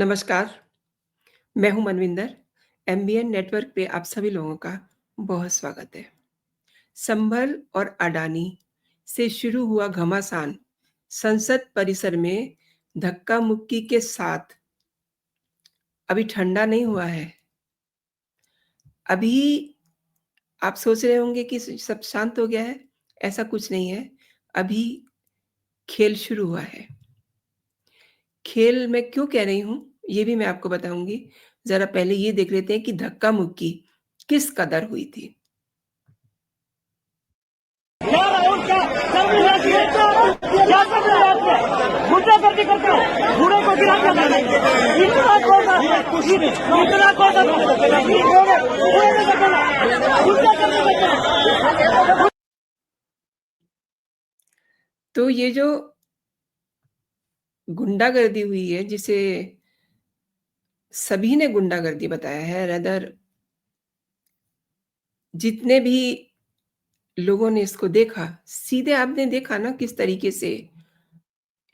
नमस्कार, मैं हूँ मनविंदर। एमबीएन नेटवर्क पे आप सभी लोगों का बहुत स्वागत है। संभल और अडानी से शुरू हुआ घमासान संसद परिसर में धक्का-मुक्की के साथ अभी ठंडा नहीं हुआ है। अभी आप सोच रहे होंगे कि सब शांत हो गया है, ऐसा कुछ नहीं है। अभी खेल शुरू हुआ है। खेल मैं क्यों कह रही हूँ, ये भी मैं आपको बताऊँगी। ज़रा पहले ये देख लेते हैं कि धक्का-मुक्की किस कदर हुई थी। क्या राहुल क्या कर भी है क्या कर रहे हैं आपने मुद्दा करके करते हैं बूढ़े को गिरा कर इतना कौन मुद्दा करके तो ये जो गुंडागर्दी हुई है, जिसे सभी ने गुंडागर्दी बताया है, रादर जितने भी लोगों ने इसको देखा, सीधे आपने देखा ना किस तरीके से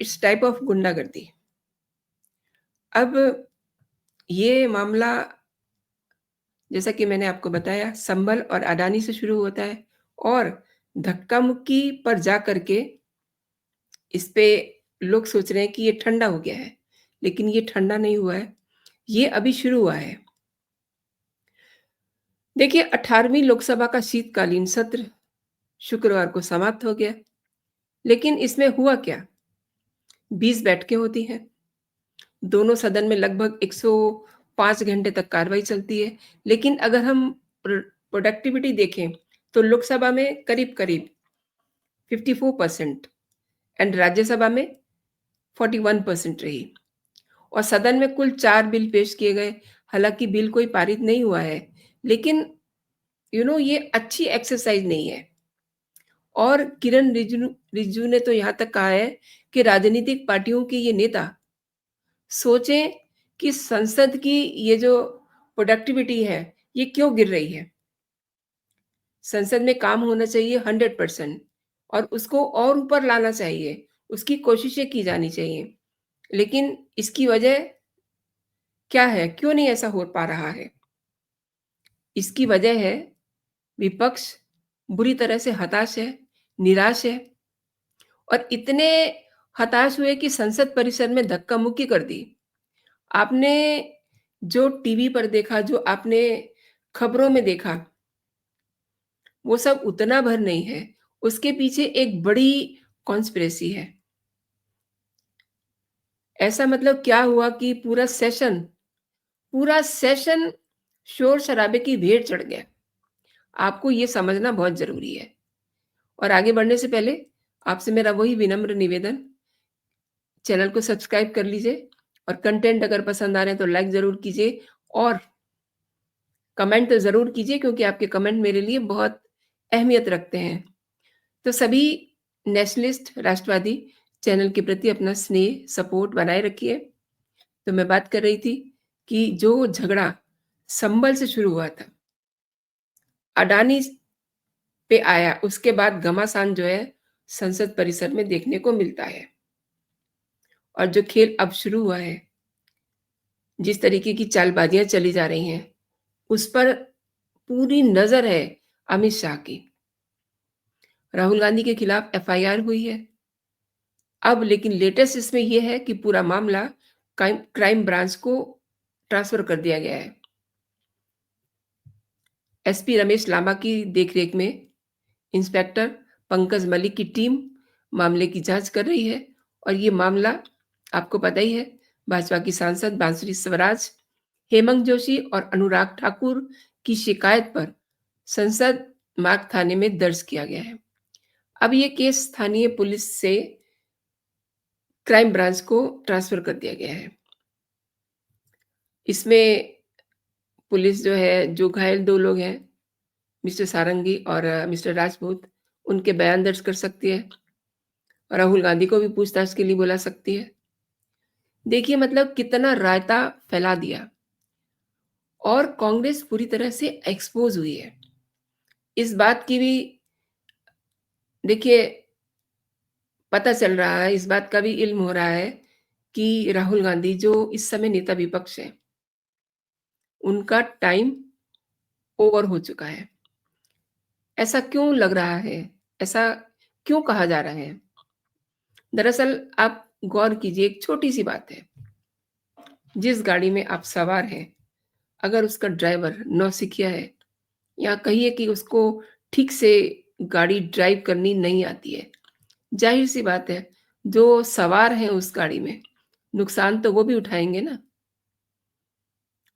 इट्स टाइप ऑफ गुंडागर्दी। अब ये मामला जैसा कि मैंने आपको बताया संभल और अडानी से शुरू होता है और धक्का-मुक्की पर जा कर के इस पे लोग सोच रहे हैं कि ये ठंडा हो गया है, लेकिन ये ठंडा नहीं हुआ है, ये अभी शुरू हुआ है। देखिए 18वीं लोकसभा का शीतकालीन सत्र शुक्रवार को समाप्त हो गया, लेकिन इसमें हुआ क्या? 20 बैठकें होती हैं, दोनों सदन में लगभग 105 घंटे तक कार्रवाई चलती है, लेकिन अगर हम प्रोडक्टिविटी देखें, तो लोकसभा में करीब-करीब 54% एंड राज्यसभा में 41% रही और सदन में कुल 4 बिल पेश किए गए। हालाँकि बिल कोई पारित नहीं हुआ है, लेकिन ये अच्छी एक्सरसाइज़ नहीं है। और किरण रिजिजू ने तो यहाँ तक कहा है कि राजनीतिक पार्टियों के ये नेता सोचें कि संसद की ये जो प्रोडक्टिविटी है, ये क्यों गिर रही है? संसद में काम होना चाहिए 100% और उसको और ऊपर लाना चाहिए, उसकी कोशिशें की जानी चाहिए। लेकिन इसकी वजह क्या है? क्यों नहीं ऐसा हो पा रहा है? इसकी वजह है विपक्ष बुरी तरह से हताश है, निराश है और इतने हताश हुए कि संसद परिसर में धक्का-मुक्की कर दी। आपने जो टीवी पर देखा, जो आपने खबरों में देखा, वो सब उतना भर नहीं है। उसके पीछे एक बड़ी कॉन्स्पिरेसी है। ऐसा मतलब क्या हुआ कि पूरा सेशन शोर-शराबे की भेंट चढ़ गया। आपको ये समझना बहुत ज़रूरी है। और आगे बढ़ने से पहले आपसे मेरा वही विनम्र निवेदन, चैनल को सब्सक्राइब कर लीजिए और कंटेंट अगर पसंद आ रहे हैं तो लाइक ज़रूर कीजिए और कमेंट तो ज़रूर कीजिए क्योंकि आपके कमेंट मेरे लिए बहुत अहमियत रखते हैं। तो सभी नेशनलिस्ट, राष्ट्रवादी चैनल के प्रति अपना स्नेह, सपोर्ट बनाए रखिए। तो मैं बात कर रही थी कि जो झगड़ा संभल से शुरू हुआ था, अडानी पे आया, उसके बाद घमासान जो है संसद परिसर में देखने को मिलता है। और जो खेल अब शुरू हुआ है, जिस तरीके की चालबाजियाँ चली जा रही हैं, उस पर पूरी नज़र है अमित शाह की। राहुल गांधी के खिलाफ एफआईआर हुई है। अब लेकिन लेटेस्ट इसमें ये है कि पूरा मामला क्राइम क्राइम ब्रांच को ट्रांसफ़र कर दिया गया है। एसपी रमेश लांबा की देखरेख में इंस्पेक्टर पंकज मलिक की टीम मामले की जांच कर रही है और ये मामला आपको पता ही है, भाजपा की सांसद बांसुरी स्वराज, हेमंत जोशी और अनुराग ठाकुर की शिकायत पर संसद मार्ग थाने में दर्ज किया गया है। अब ये केस स्थानीय पुलिस से क्राइम ब्रांच को ट्रांसफ़र कर दिया गया है। इसमें पुलिस जो है, जो घायल 2 लोग हैं, मिस्टर सारंगी और मिस्टर राजपूत, उनके बयान दर्ज कर सकती है और राहुल गांधी को भी पूछताछ के लिए बुला सकती है। देखिए मतलब कितना रायता फैला दिया और कांग्रेस पूरी तरह से एक्सपोज़ हुई है। इस बात की भी देखिए पता चल रहा है, इस बात का भी इल्म हो रहा है कि राहुल गांधी जो इस समय नेता विपक्ष हैं, उनका टाइम ओवर हो चुका है। ऐसा क्यों लग रहा है? ऐसा क्यों कहा जा रहा है? दरअसल आप गौर कीजिए, एक छोटी-सी बात है। जिस गाड़ी में आप सवार हैं, अगर उसका ड्राइवर नौसिखिया है या कहिए कि उसको ठीक से गाड़ी ड्राइव करनी नहीं आती है, ज़ाहिर-सी बात है, जो सवार हैं उस गाड़ी में, नुकसान तो वो भी उठाएँगे ना,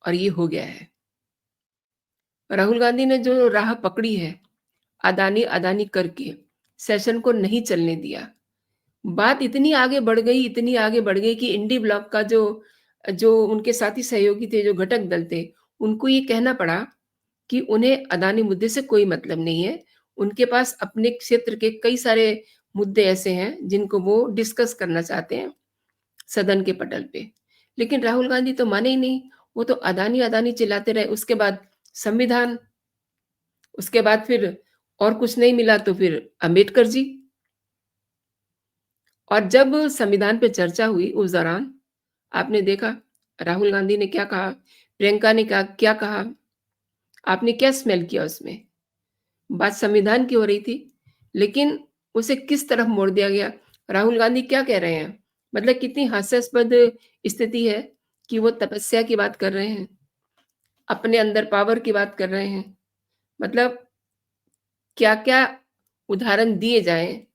और ये हो गया है। राहुल गांधी ने जो राह पकड़ी है, अदानी-अदानी करके, सेशन को नहीं चलने दिया। बात इतनी आगे बढ़ गई, इतनी आगे बढ़ गई कि इंडी ब्लॉक का जो जो उनके साथी सहयोगी थे, जो घटक दल थे, उनको ये कहना पड़ा कि उन्हें अदानी मुद्दे से कोई मतलब नहीं है। उनके पास अपने क्षेत्र के कई सारे मुद्दे ऐसे हैं, जिनको वो डिस्कस करना चाहते हैं सदन के पटल पे। लेकिन राहुल गांधी तो माने ही नहीं, वो तो अदानी-अदानी चिल्लाते रहे। उसके बाद संविधान, उसके बाद फिर और कुछ नहीं मिला तो फिर अम्बेडकर जी। और जब संविधान पे चर्चा हुई उस दौरान, आपने देखा राहुल गांधी ने क्या कहा, प्रियंका ने क्या क्या कहा, आपने क्या स्मेल किया उसमें? बात संविधान की हो रही थी, लेकिन उसे किस तरफ मोड़ दिया गया। राहुल गांधी क्या कह रहे हैं? मतलब कितनी हास्यास्पद स्थिति है कि वो तपस्या की बात कर रहे हैं, अपने अंदर पावर की बात कर रहे हैं। मतलब क्या-क्या उदाहरण दिए जाएँ,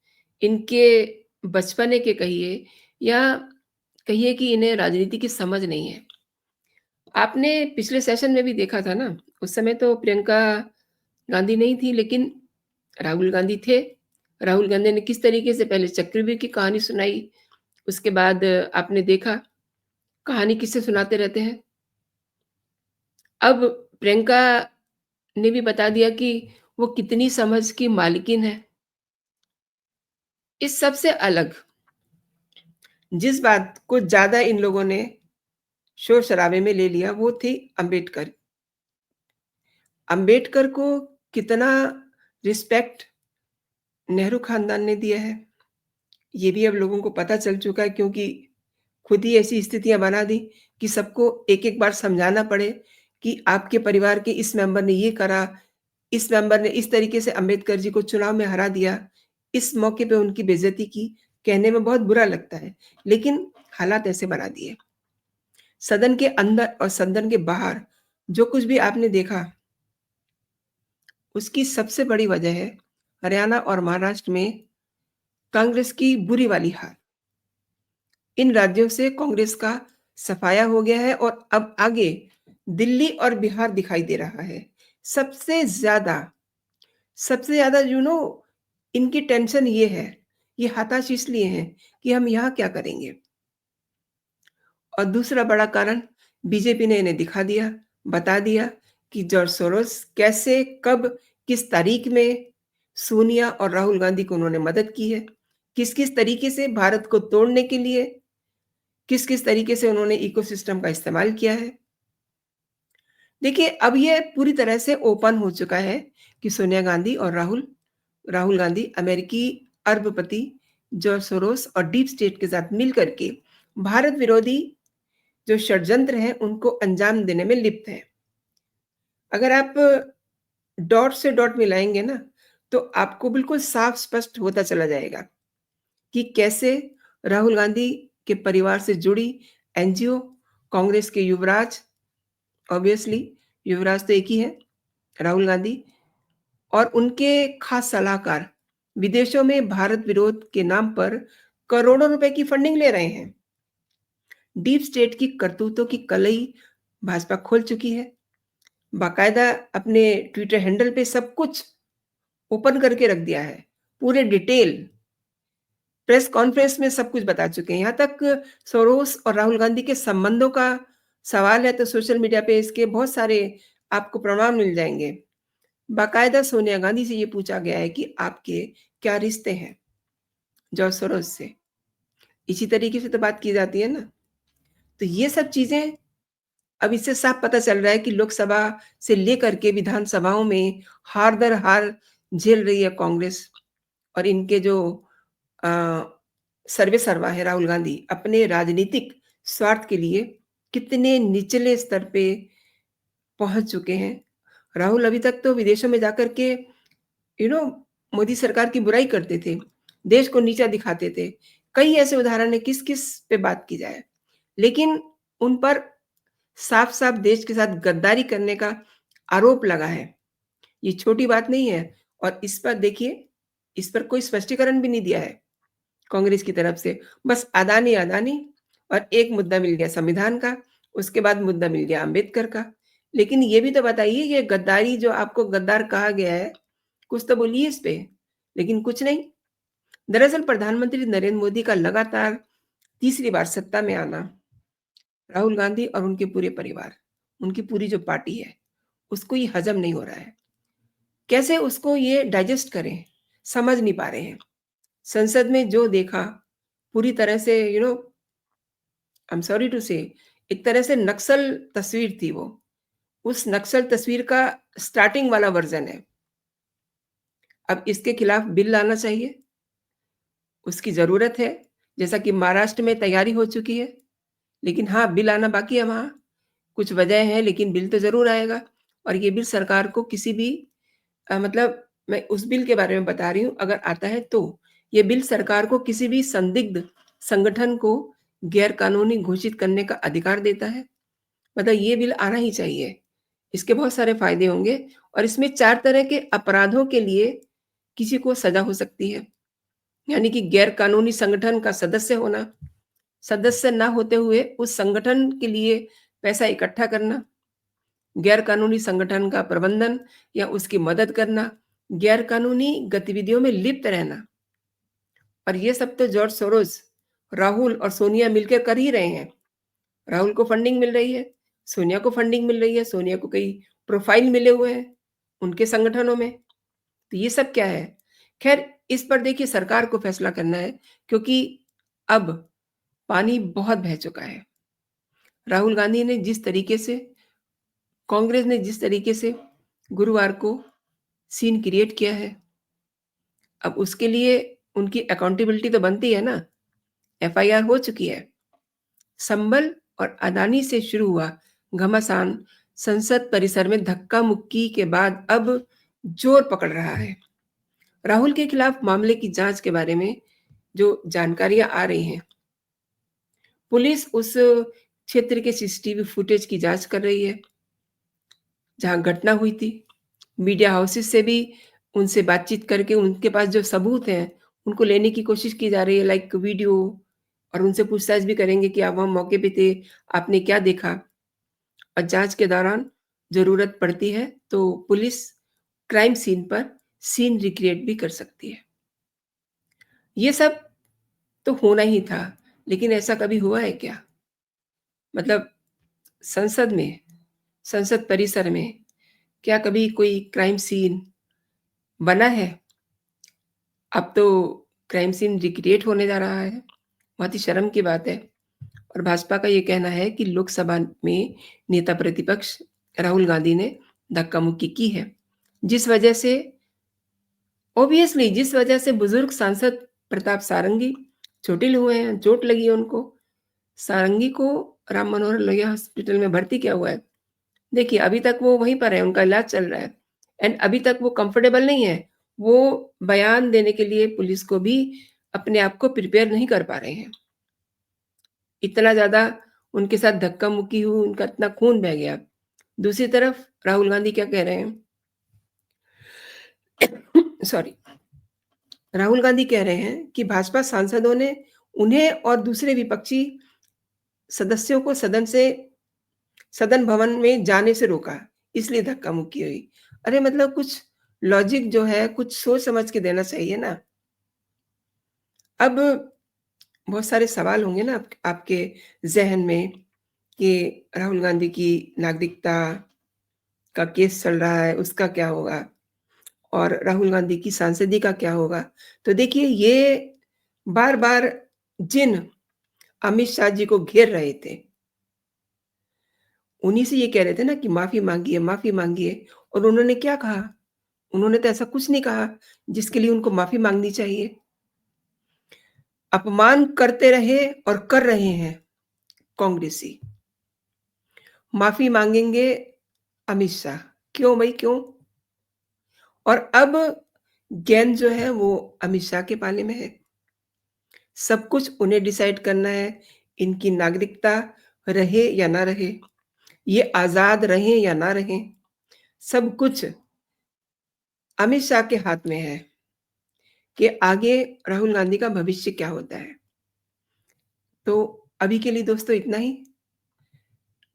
इनके बचपने के कहिए या कहिए कि इन्हें राजनीति की समझ नहीं है। आपने पिछले सेशन में भी देखा था ना, उस समय तो प्रियंका गांधी नहीं थी, लेकिन राहुल गांधी थे। राहुल गांधी ने किस तरीके से पहले चक्रव्यूह की कहानी सुनाई, उसके बाद आपने देखा कहानी किससे सुनाते रहते हैं। अब प्रियंका ने भी बता दिया कि वो कितनी समझ की मालकिन है। इस सब से अलग जिस बात को ज़्यादा इन लोगों ने शोर-शराबे में ले लिया, वो थी अम्बेडकर। अम्बेडकर को कितना रिस्पेक्ट नेहरू खानदान ने दिया है, ये भी अब लोगों को पता चल चुका है, क्योंकि खुद ही ऐसी स्थितियाँ बना दी कि सबको एक-एक बार समझाना पड़े कि आपके परिवार के इस मेंबर ने ये करा, इस मेंबर ने इस तरीके से अम्बेडकर जी को चुनाव में हरा दिया, इस मौके पे उनकी बेइज़्ज़ती की। कहने में बहुत बुरा लगता है, लेकिन हालात ऐसे बना दिए। सदन के अंदर और सदन के बाहर जो कुछ भी आपने देखा, उसकी सबसे बड़ी वजह है हरियाणा और महाराष्ट्र में कांग्रेस की बुरी वाली हार। इन राज्यों से कांग्रेस का सफाया हो गया है और अब आगे दिल्ली और बिहार दिखाई दे रहा है। सबसे ज़्यादा सबसे ज़्यादा इनकी टेंशन ये है, ये हताश इसलिए हैं कि हम यहाँ क्या करेंगे? और दूसरा बड़ा कारण बीजेपी ने इन्हें दिखा दिया, बता दिया कि जॉर्ज सोरोस कैसे, कब, किस तारीख में सोनिया और राहुल गांधी को उन्होंने मदद की है। किस-किस तरीके से भारत को तोड़ने के लिए, किस-किस तरीके से उन्होंने इकोसिस्टम का इस्तेमाल किया है। देखिए, अब ये पूरी तरह से ओपन हो चुका है कि सोनिया गांधी और राहुल गांधी अमेरिकी अरबपति जॉर्ज सोरोस और डीप स्टेट के साथ मिल करके भारत विरोधी जो षड्यंत्र हैं, उनको अंजाम देने में लिप्त हैं। अगर आप डॉट से डॉट मिलाएँगे ना, तो आपको बिल्कुल साफ स्पष्ट होता चला जाएगा कि कैसे राहुल गांधी के परिवार से जुड़ी एनजीओ, कांग्रेस के युवराज, ऑब्वियसली युवराज तो एक ही है, राहुल गांधी, और उनके खास सलाहकार विदेशों में भारत विरोध के नाम पर करोड़ों रुपए की फंडिंग ले रहे हैं। डीप स्टेट की करतूतों की कलई भाजपा खोल चुकी है। बाकायदा अपने ट्विटर हैंडल पे सब कुछ ओपन करके रख दिया है। पूरे डिटेल प्रेस कॉन्फ्रेंस में सब कुछ बता चुके हैं। यहाँ तक सोरोस और राहुल गांधी के संबंधों का सवाल है तो सोशल मीडिया पे इसके बहुत सारे आपको प्रमाण मिल जाएँगे। बाकायदा सोनिया गांधी से ये पूछा गया है कि आपके क्या रिश्ते हैं जॉर्ज सोरोस से? इसी तरीके से तो बात की जाती है ना। तो ये सब चीज़ें अब इससे साफ पता चल रहा है कि लोकसभा से लेकर के विधानसभाओं में हार दर हार झेल रही है कांग्रेस, और इनके जो अ, सर्वेसर्वा है राहुल गांधी अपने राजनीतिक स्वार्थ के लिए कितने निचले स्तर पे पहुँच चुके हैं। राहुल अभी तक तो विदेशों में जाकर के यू नो मोदी सरकार की बुराई करते थे, देश को नीचा दिखाते थे। कई ऐसे उदाहरण हैं, किस-किस पे बात की जाए। लेकिन उन पर साफ-साफ देश के साथ गद्दारी करने का आरोप लगा है। ये छोटी बात नहीं है और इस पर देखिए, इस पर कोई स्पष्टीकरण भी नहीं दिया है कांग्रेस की तरफ से। बस अदानी, अदानी और एक मुद्दा मिल गया संविधान का, उसके बाद मुद्दा मिल गया अम्बेडकर का। लेकिन ये भी तो बताइए, ये गद्दारी जो आपको गद्दार कहा गया है, कुछ तो बोलिए इस पे। लेकिन कुछ नहीं। दरअसल प्रधानमंत्री नरेंद्र मोदी का लगातार तीसरी बार सत्ता में आना, राहुल गांधी और उनके पूरे परिवार, उनकी पूरी जो पार्टी है, उसको ये हजम नहीं हो रहा है। कैसे उसको ये डाइजेस्ट करें, समझ नहीं पा रहे हैं। संसद में जो देखा, पूरी तरह से आई एम सॉरी टू से, एक तरह से नक्सल तस्वीर थी वो। उस नक्सल तस्वीर का स्टार्टिंग वाला वर्ज़न है। अब इसके खिलाफ बिल लाना चाहिए, उसकी ज़रूरत है, जैसा कि महाराष्ट्र में तैयारी हो चुकी है। लेकिन हाँ, बिल आना बाकी है वहाँ। कुछ वजह है लेकिन बिल तो ज़रूर आएगा और ये बिल सरकार को किसी भी मतलब मैं उस बिल के बारे में बता रही हूँ, अगर आता है तो। ये बिल सरकार को किसी भी संदिग्ध संगठन को गैर कानूनी घोषित करने का अधिकार देता है। मतलब ये बिल आना ही चाहिए। इसके बहुत सारे फ़ायदे होंगे और इसमें 4 तरह के अपराधों के लिए किसी को सज़ा हो सकती है। यानी कि गैर कानूनी संगठन का सदस्य होना, सदस्य ना होते हुए उस संगठन के लिए पैसा इकट्ठा करना, गैर कानूनी संगठन का प्रबंधन या उसकी मदद करना, गैर कानूनी गतिविधियों में लिप्त रहना। और ये सब तो जॉर्ज सोरोस, राहुल और सोनिया मिलकर कर ही रहे हैं। राहुल को फंडिंग मिल रही है, सोनिया को फंडिंग मिल रही है, सोनिया को कई प्रोफाइल मिले हुए हैं उनके संगठनों में। तो ये सब क्या है? खैर इस पर देखिए सरकार को फैसला करना है क्योंकि अब पानी बहुत बह चुका है। राहुल गांधी ने जिस तरीके से, कांग्रेस ने जिस तरीके से गुरुवार को सीन क्रिएट किया है, अब उसके लिए उनकी अकाउंटेबिलिटी तो बनती है ना। एफआईआर हो चुकी है। संबल और अदानी से शुरू हुआ घमासान संसद परिसर में धक्का मुक्की के बाद अब जोर पकड़ रहा है। राहुल के खिलाफ मामले की जांच के बारे में जो जानकारियां आ रही हैं, पुलिस उस क्षेत्र के सीसीटीवी फुटेज की जांच कर रही है जहां घटना हुई थी। मीडिया हाउसेस से भी उनसे बातचीत करके उनके पास जो सबूत हैं उनको लेने की कोशिश की जा रही है, लाइक वीडियो, और उनसे पूछताछ भी करेंगे कि आप वहाँ मौके पे थे, आपने क्या देखा? और जाँच के दौरान ज़रूरत पड़ती है तो पुलिस क्राइम सीन पर सीन रिक्रिएट भी कर सकती है। ये सब तो होना ही था, लेकिन ऐसा कभी हुआ है क्या? मतलब संसद में, संसद परिसर में क्या कभी कोई क्राइम सीन बना है? अब तो क्राइम सीन रिक्रिएट होने जा रहा है। बहुत ही शर्म की बात है। और भाजपा का ये कहना है कि लोकसभा में नेता प्रतिपक्ष राहुल गांधी ने धक्का-मुक्की की है, जिस वजह से जिस वजह से बुजुर्ग सांसद प्रताप सारंगी चोटिल हुए हैं, चोट लगी है उनको। सारंगी को राम मनोहर लोहिया हॉस्पिटल में भर्ती किया हुआ है। देखिए, अभी तक वो वहीं पर है, उनका इलाज चल रहा है एंड अभी तक वो कंफर्टेबल नहीं है। वो बयान देने के लिए पुलिस को भी अपने आप को प्रिपेयर नहीं कर पा रहे हैं। इतना ज़्यादा उनके साथ धक्का-मुक्की हुई, उनका इतना खून बह गया। दूसरी तरफ राहुल गांधी क्या कह रहे हैं? सॉरी, राहुल गांधी कह रहे हैं कि भाजपा सांसदों ने उन्हें और दूसरे विपक्षी सदस्यों को सदन भवन में जाने से रोका, इसलिए धक्का-मुक्की हुई। अरे मतलब कुछ लॉजिक जो है, कुछ सोच समझ के देना चाहिए ना। अब बहुत सारे सवाल होंगे ना आपके ज़हन में कि राहुल गांधी की नागरिकता का केस चल रहा है, उसका क्या होगा? और राहुल गांधी की सांसदी का क्या होगा? तो देखिए, ये बार-बार जिन अमित शाह जी को घेर रहे थे, उन्हीं से ये कह रहे थे ना कि माफ़ी माँगिए और उन्होंने क्या कहा? उन्होंने तो ऐसा कुछ नहीं कहा जिसके लिए उनको माफ़ी माँगनी चाहिए। अपमान करते रहे और कर रहे हैं। कांग्रेसी। माफी मांगेंगे अमित शाह। क्यों भाई क्यों? और अब गेंद जो है वो अमित शाह के पाले में है। सब कुछ उन्हें डिसाइड करना है, इनकी नागरिकता रहे या ना रहे, ये आज़ाद रहें या ना रहें, सब कुछ अमित शाह के हाथ में है कि आगे राहुल गांधी का भविष्य क्या होता है। तो अभी के लिए दोस्तों इतना ही।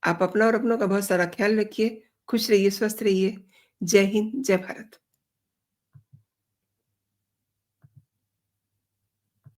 आप अपना और अपनों का बहुत सारा ख्याल रखिए, खुश रहिए, स्वस्थ रहिए। जय हिंद, जय भारत।